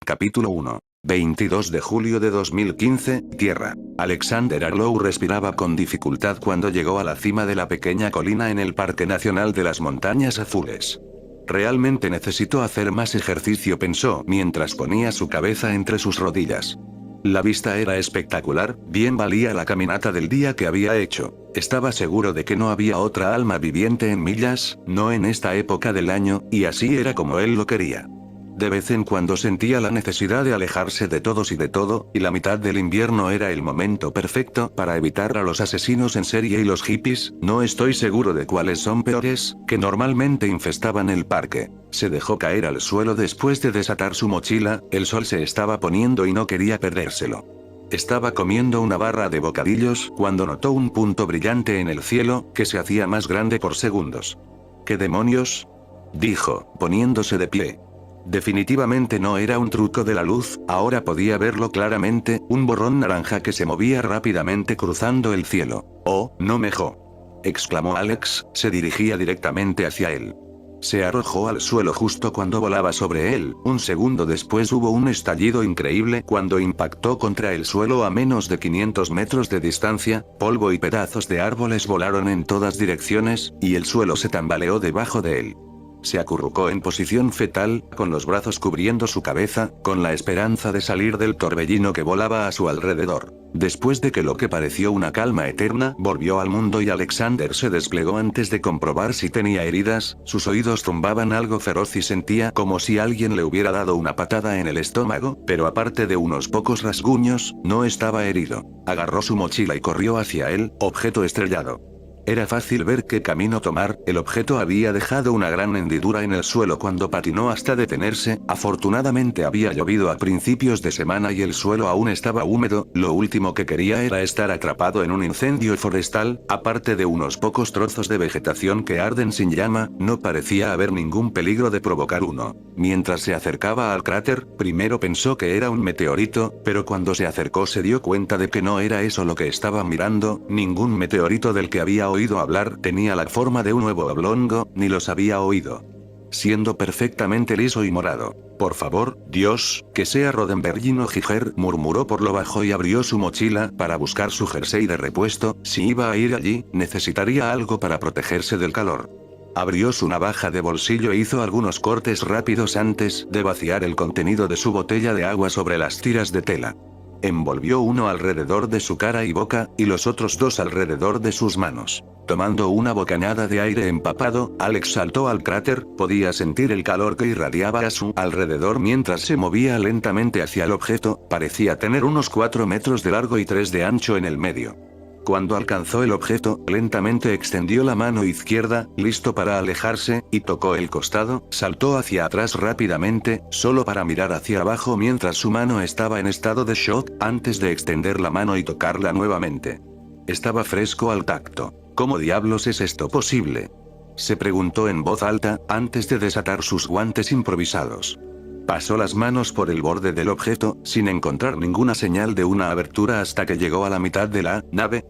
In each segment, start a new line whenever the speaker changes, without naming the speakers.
Capítulo 1. 22 de julio de 2015, Tierra. Alexander Arlow respiraba con dificultad cuando llegó a la cima de la pequeña colina en el Parque Nacional de las Montañas Azules. Realmente necesito hacer más ejercicio, pensó mientras ponía su cabeza entre sus rodillas. La vista era espectacular, bien valía la caminata del día que había hecho. Estaba seguro de que no había otra alma viviente en Millas, no en esta época del año, y así era como él lo quería. De vez en cuando sentía la necesidad de alejarse de todos y de todo, y la mitad del invierno era el momento perfecto para evitar a los asesinos en serie y los hippies, no estoy seguro de cuáles son peores, que normalmente infestaban el parque. Se dejó caer al suelo después de desatar su mochila, el sol se estaba poniendo y no quería perdérselo. Estaba comiendo una barra de bocadillos cuando notó un punto brillante en el cielo, que se hacía más grande por segundos. ¿Qué demonios?, dijo, poniéndose de pie. Definitivamente no era un truco de la luz, ahora podía verlo claramente, un borrón naranja que se movía rápidamente cruzando el cielo. «Oh, no mejor», exclamó Alex, se dirigía directamente hacia él. Se arrojó al suelo justo cuando volaba sobre él, un segundo después hubo un estallido increíble cuando impactó contra el suelo a menos de 500 metros de distancia, polvo y pedazos de árboles volaron en todas direcciones, y el suelo se tambaleó debajo de él. Se acurrucó en posición fetal, con los brazos cubriendo su cabeza, con la esperanza de salir del torbellino que volaba a su alrededor. Después de que lo que pareció una calma eterna volvió al mundo y Alexander se desplegó antes de comprobar si tenía heridas, sus oídos zumbaban algo feroz y sentía como si alguien le hubiera dado una patada en el estómago, pero aparte de unos pocos rasguños, no estaba herido. Agarró su mochila y corrió hacia el objeto estrellado. Era fácil ver qué camino tomar, el objeto había dejado una gran hendidura en el suelo cuando patinó hasta detenerse, afortunadamente había llovido a principios de semana y el suelo aún estaba húmedo, lo último que quería era estar atrapado en un incendio forestal, aparte de unos pocos trozos de vegetación que arden sin llama, no parecía haber ningún peligro de provocar uno. Mientras se acercaba al cráter, primero pensó que era un meteorito, pero cuando se acercó se dio cuenta de que no era eso lo que estaba mirando, ningún meteorito del que había oído hablar tenía la forma de un huevo oblongo, ni los había oído. Siendo perfectamente liso y morado. «Por favor, Dios, que sea Roddenberry o Giger», murmuró por lo bajo y abrió su mochila para buscar su jersey de repuesto, si iba a ir allí, necesitaría algo para protegerse del calor. Abrió su navaja de bolsillo e hizo algunos cortes rápidos antes de vaciar el contenido de su botella de agua sobre las tiras de tela. Envolvió uno alrededor de su cara y boca, y los otros dos alrededor de sus manos. Tomando una bocanada de aire empapado, Alex saltó al cráter, podía sentir el calor que irradiaba a su alrededor mientras se movía lentamente hacia el objeto, parecía tener unos 4 metros de largo y 3 de ancho en el medio. Cuando alcanzó el objeto, lentamente extendió la mano izquierda, listo para alejarse, y tocó el costado, saltó hacia atrás rápidamente, solo para mirar hacia abajo mientras su mano estaba en estado de shock, antes de extender la mano y tocarla nuevamente. Estaba fresco al tacto. ¿Cómo diablos es esto posible?, se preguntó en voz alta, antes de desatar sus guantes improvisados. Pasó las manos por el borde del objeto, sin encontrar ninguna señal de una abertura hasta que llegó a la mitad de la nave.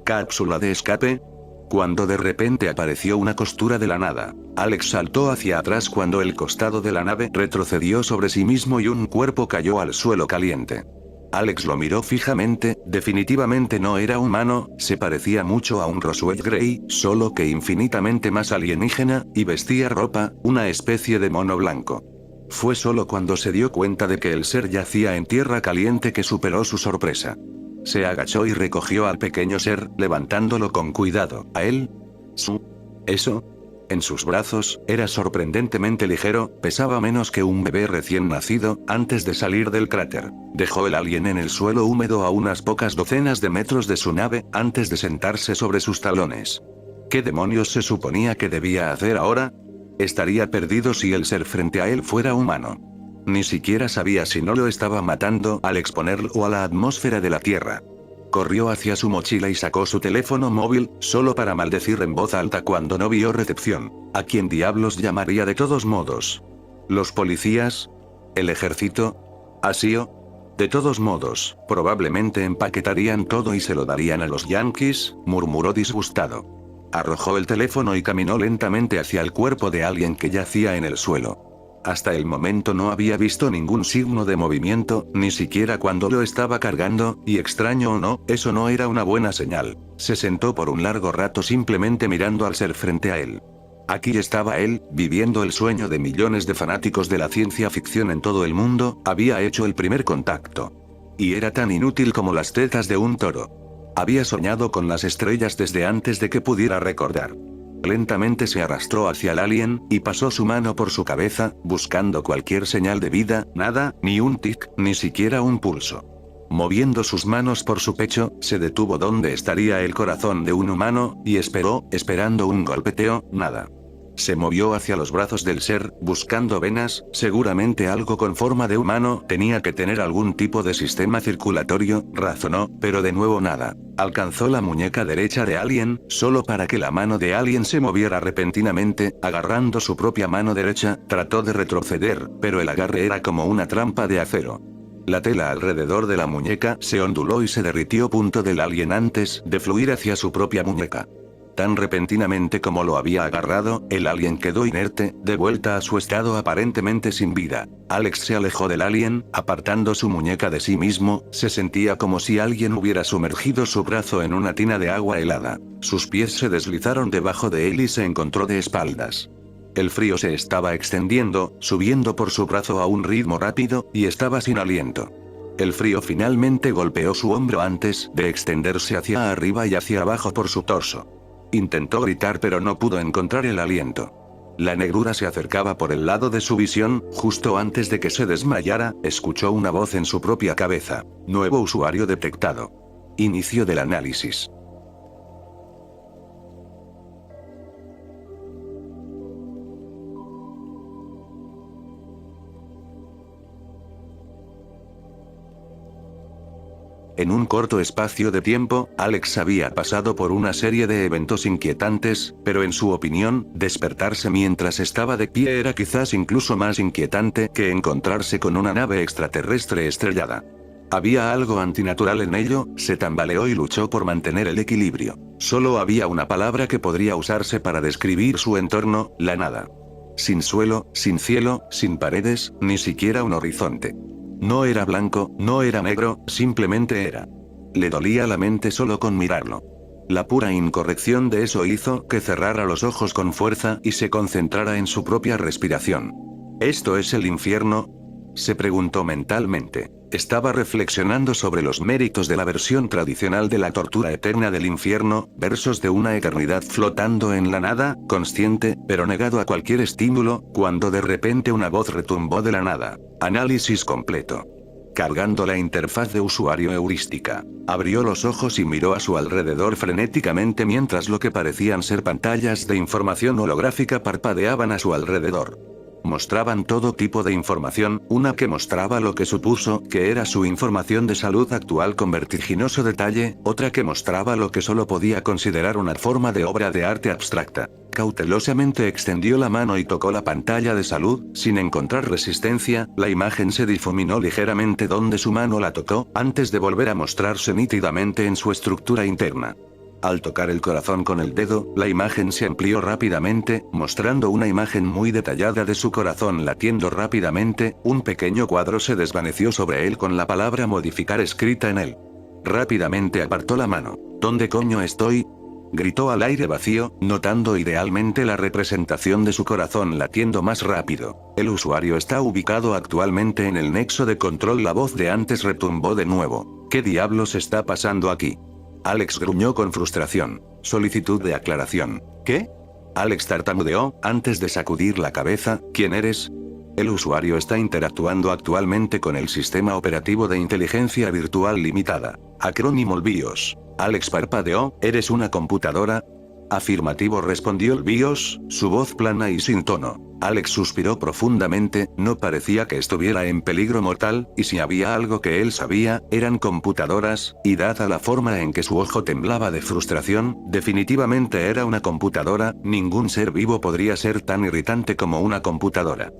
¿Cápsula de escape? Cuando de repente apareció una costura de la nada. Alex saltó hacia atrás cuando el costado de la nave retrocedió sobre sí mismo y un cuerpo cayó al suelo caliente. Alex lo miró fijamente, definitivamente no era humano, se parecía mucho a un Roswell Grey, solo que infinitamente más alienígena, y vestía ropa, una especie de mono blanco. Fue solo cuando se dio cuenta de que el ser yacía en tierra caliente que superó su sorpresa. Se agachó y recogió al pequeño ser, levantándolo con cuidado. ¿A él? ¿Eso? En sus brazos, era sorprendentemente ligero, pesaba menos que un bebé recién nacido, antes de salir del cráter. Dejó el alien en el suelo húmedo a unas pocas docenas de metros de su nave, antes de sentarse sobre sus talones. ¿Qué demonios se suponía que debía hacer ahora? Estaría perdido si el ser frente a él fuera humano. Ni siquiera sabía si no lo estaba matando al exponerlo a la atmósfera de la Tierra. Corrió hacia su mochila y sacó su teléfono móvil, solo para maldecir en voz alta cuando no vio recepción. ¿A quién diablos llamaría de todos modos? ¿Los policías? ¿El ejército? ¿Asio? De todos modos, probablemente empaquetarían todo y se lo darían a los yanquis, murmuró disgustado. Arrojó el teléfono y caminó lentamente hacia el cuerpo de alguien que yacía en el suelo. Hasta el momento no había visto ningún signo de movimiento, ni siquiera cuando lo estaba cargando, y extraño o no, eso no era una buena señal. Se sentó por un largo rato simplemente mirando al ser frente a él. Aquí estaba él, viviendo el sueño de millones de fanáticos de la ciencia ficción en todo el mundo, había hecho el primer contacto. Y era tan inútil como las tetas de un toro. Había soñado con las estrellas desde antes de que pudiera recordar. Lentamente se arrastró hacia el alien, y pasó su mano por su cabeza, buscando cualquier señal de vida, nada, ni un tic, ni siquiera un pulso. Moviendo sus manos por su pecho, se detuvo donde estaría el corazón de un humano, y esperó, esperando un golpeteo, nada. Se movió hacia los brazos del ser, buscando venas, seguramente algo con forma de humano, tenía que tener algún tipo de sistema circulatorio, razonó, pero de nuevo nada. Alcanzó la muñeca derecha de Alien, solo para que la mano de Alien se moviera repentinamente, agarrando su propia mano derecha, trató de retroceder, pero el agarre era como una trampa de acero. La tela alrededor de la muñeca se onduló y se derritió. Del alien antes de fluir hacia su propia muñeca. Tan repentinamente como lo había agarrado, el alien quedó inerte, de vuelta a su estado aparentemente sin vida. Alex se alejó del alien, apartando su muñeca de sí mismo, se sentía como si alguien hubiera sumergido su brazo en una tina de agua helada. Sus pies se deslizaron debajo de él y se encontró de espaldas. El frío se estaba extendiendo, subiendo por su brazo a un ritmo rápido, y estaba sin aliento. El frío finalmente golpeó su hombro antes de extenderse hacia arriba y hacia abajo por su torso. Intentó gritar pero no pudo encontrar el aliento. La negrura se acercaba por el lado de su visión, justo antes de que se desmayara, escuchó una voz en su propia cabeza. Nuevo usuario detectado. Inicio del análisis. En un corto espacio de tiempo, Alex había pasado por una serie de eventos inquietantes, pero en su opinión, despertarse mientras estaba de pie era quizás incluso más inquietante que encontrarse con una nave extraterrestre estrellada. Había algo antinatural en ello, se tambaleó y luchó por mantener el equilibrio. Solo había una palabra que podría usarse para describir su entorno, la nada. Sin suelo, sin cielo, sin paredes, ni siquiera un horizonte. No era blanco, no era negro, simplemente era. Le dolía la mente solo con mirarlo. La pura incorrección de eso hizo que cerrara los ojos con fuerza y se concentrara en su propia respiración. ¿Esto es el infierno?, se preguntó mentalmente. Estaba reflexionando sobre los méritos de la versión tradicional de la tortura eterna del infierno, versos de una eternidad flotando en la nada, consciente, pero negado a cualquier estímulo, cuando de repente una voz retumbó de la nada. Análisis completo. Cargando la interfaz de usuario heurística. Abrió los ojos y miró a su alrededor frenéticamente mientras lo que parecían ser pantallas de información holográfica parpadeaban a su alrededor. Mostraban todo tipo de información, una que mostraba lo que supuso que era su información de salud actual con vertiginoso detalle, otra que mostraba lo que solo podía considerar una forma de obra de arte abstracta. Cautelosamente extendió la mano y tocó la pantalla de salud, sin encontrar resistencia, la imagen se difuminó ligeramente donde su mano la tocó, antes de volver a mostrarse nítidamente en su estructura interna. Al tocar el corazón con el dedo, la imagen se amplió rápidamente, mostrando una imagen muy detallada de su corazón latiendo rápidamente, un pequeño cuadro se desvaneció sobre él con la palabra modificar escrita en él. Rápidamente apartó la mano. ¿Dónde coño estoy?, gritó al aire vacío, notando idealmente la representación de su corazón latiendo más rápido. El usuario está ubicado actualmente en el nexo de control. La voz de antes retumbó de nuevo. ¿Qué diablos está pasando aquí? Alex gruñó con frustración. Solicitud de aclaración. ¿Qué? Alex tartamudeó, antes de sacudir la cabeza. ¿Quién eres? El usuario está interactuando actualmente con el sistema operativo de inteligencia virtual limitada. Acrónimo BIOS. Alex parpadeó. ¿Eres una computadora? Afirmativo, respondió el BIOS, su voz plana y sin tono. Alex suspiró profundamente, no parecía que estuviera en peligro mortal, y si había algo que él sabía, eran computadoras, y dada la forma en que su ojo temblaba de frustración, definitivamente era una computadora. Ningún ser vivo podría ser tan irritante como una computadora.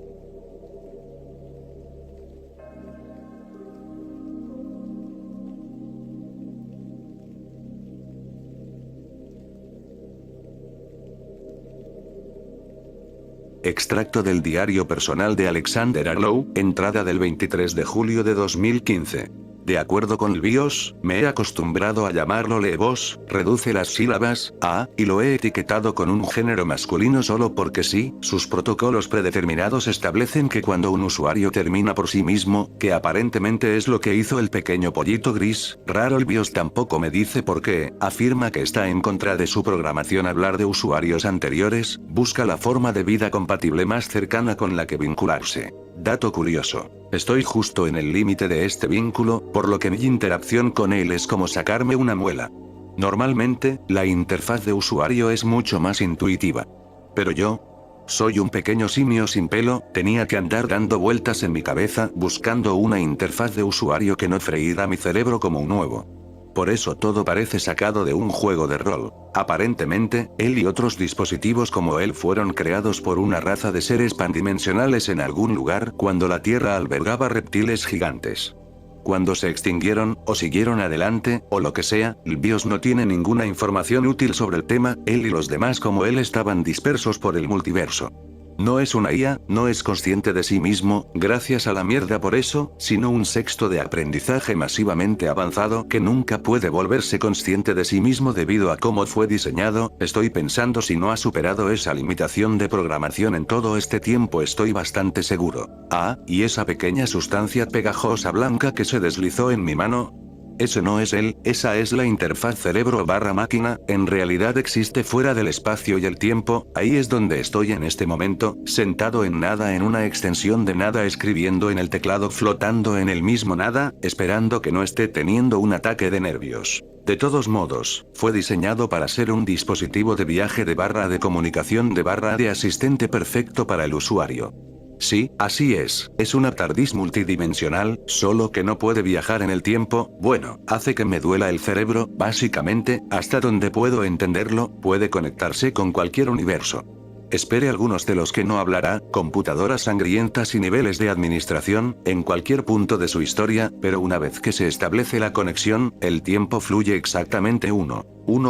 Extracto del diario personal de Alexander Arlow, entrada del 23 de julio de 2015. De acuerdo con el BIOS, me he acostumbrado a llamarlo Levos, reduce las sílabas, a, y lo he etiquetado con un género masculino solo porque sí, sus protocolos predeterminados establecen que cuando un usuario termina por sí mismo, que aparentemente es lo que hizo el pequeño pollito gris, raro el BIOS tampoco me dice por qué, afirma que está en contra de su programación hablar de usuarios anteriores, busca la forma de vida compatible más cercana con la que vincularse. Dato curioso. Estoy justo en el límite de este vínculo, por lo que mi interacción con él es como sacarme una muela. Normalmente, la interfaz de usuario es mucho más intuitiva. Pero yo, soy un pequeño simio sin pelo, tenía que andar dando vueltas en mi cabeza buscando una interfaz de usuario que no freíra mi cerebro como un huevo. Por eso todo parece sacado de un juego de rol. Aparentemente, él y otros dispositivos como él fueron creados por una raza de seres pandimensionales en algún lugar cuando la Tierra albergaba reptiles gigantes. Cuando se extinguieron, o siguieron adelante, o lo que sea, el BIOS no tiene ninguna información útil sobre el tema, él y los demás como él estaban dispersos por el multiverso. No es una IA, no es consciente de sí mismo, gracias a la mierda por eso, sino un sexto de aprendizaje masivamente avanzado que nunca puede volverse consciente de sí mismo debido a cómo fue diseñado. Estoy pensando si no ha superado esa limitación de programación en todo este tiempo, estoy bastante seguro. Ah, y esa pequeña sustancia pegajosa blanca que se deslizó en mi mano. Ese no es él, esa es la interfaz cerebro/máquina, en realidad existe fuera del espacio y el tiempo, ahí es donde estoy en este momento, sentado en nada en una extensión de nada escribiendo en el teclado flotando en el mismo nada, esperando que no esté teniendo un ataque de nervios. De todos modos, fue diseñado para ser un dispositivo de viaje de comunicación de asistente perfecto para el usuario. Sí, así es una TARDIS multidimensional, solo que no puede viajar en el tiempo, bueno, hace que me duela el cerebro, básicamente, hasta donde puedo entenderlo, puede conectarse con cualquier universo. Espere algunos de los que no hablará, computadoras sangrientas y niveles de administración, en cualquier punto de su historia, pero una vez que se establece la conexión, el tiempo fluye exactamente uno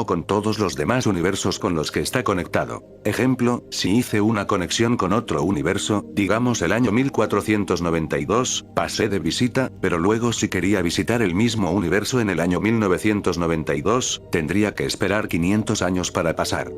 con todos los demás universos con los que está conectado. Ejemplo, si hice una conexión con otro universo, digamos el año 1492, pasé de visita, pero luego si quería visitar el mismo universo en el año 1992, tendría que esperar 500 años para pasar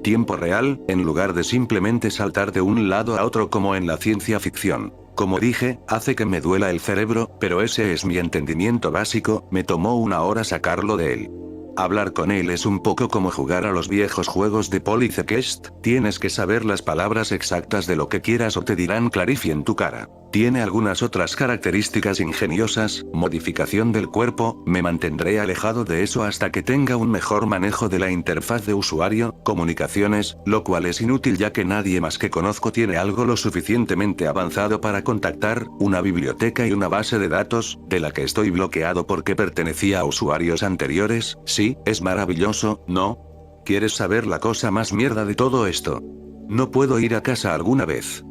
tiempo real, en lugar de simplemente saltar de un lado a otro como en la ciencia ficción. Como dije, hace que me duela el cerebro, pero ese es mi entendimiento básico, me tomó una hora sacarlo de él. Hablar con él es un poco como jugar a los viejos juegos de Polythequest, tienes que saber las palabras exactas de lo que quieras o te dirán Clarify en tu cara. Tiene algunas otras características ingeniosas, modificación del cuerpo, me mantendré alejado de eso hasta que tenga un mejor manejo de la interfaz de usuario, comunicaciones, lo cual es inútil ya que nadie más que conozco tiene algo lo suficientemente avanzado para contactar, una biblioteca y una base de datos, de la que estoy bloqueado porque pertenecía a usuarios anteriores. Sí, es maravilloso, ¿no? ¿Quieres saber la cosa más mierda de todo esto? No puedo ir a casa alguna vez.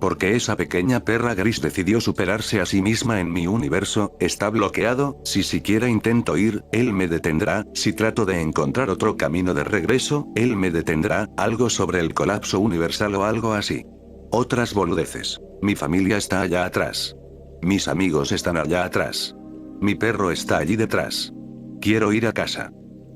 Porque esa pequeña perra gris decidió superarse a sí misma en mi universo, está bloqueado, si siquiera intento ir, él me detendrá, si trato de encontrar otro camino de regreso, él me detendrá, algo sobre el colapso universal o algo así. Otras boludeces. Mi familia está allá atrás. Mis amigos están allá atrás. Mi perro está allí detrás. Quiero ir a casa.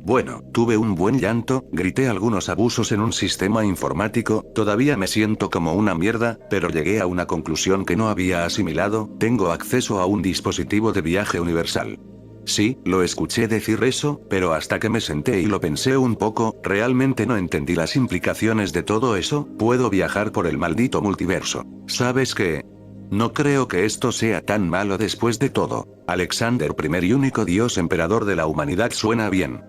Bueno, tuve un buen llanto, grité algunos abusos en un sistema informático, todavía me siento como una mierda, pero llegué a una conclusión que no había asimilado, tengo acceso a un dispositivo de viaje universal. Sí, lo escuché decir eso, pero hasta que me senté y lo pensé un poco, realmente no entendí las implicaciones de todo eso, puedo viajar por el maldito multiverso. ¿Sabes qué? No creo que esto sea tan malo después de todo. Alexander I y único dios emperador de la humanidad suena bien.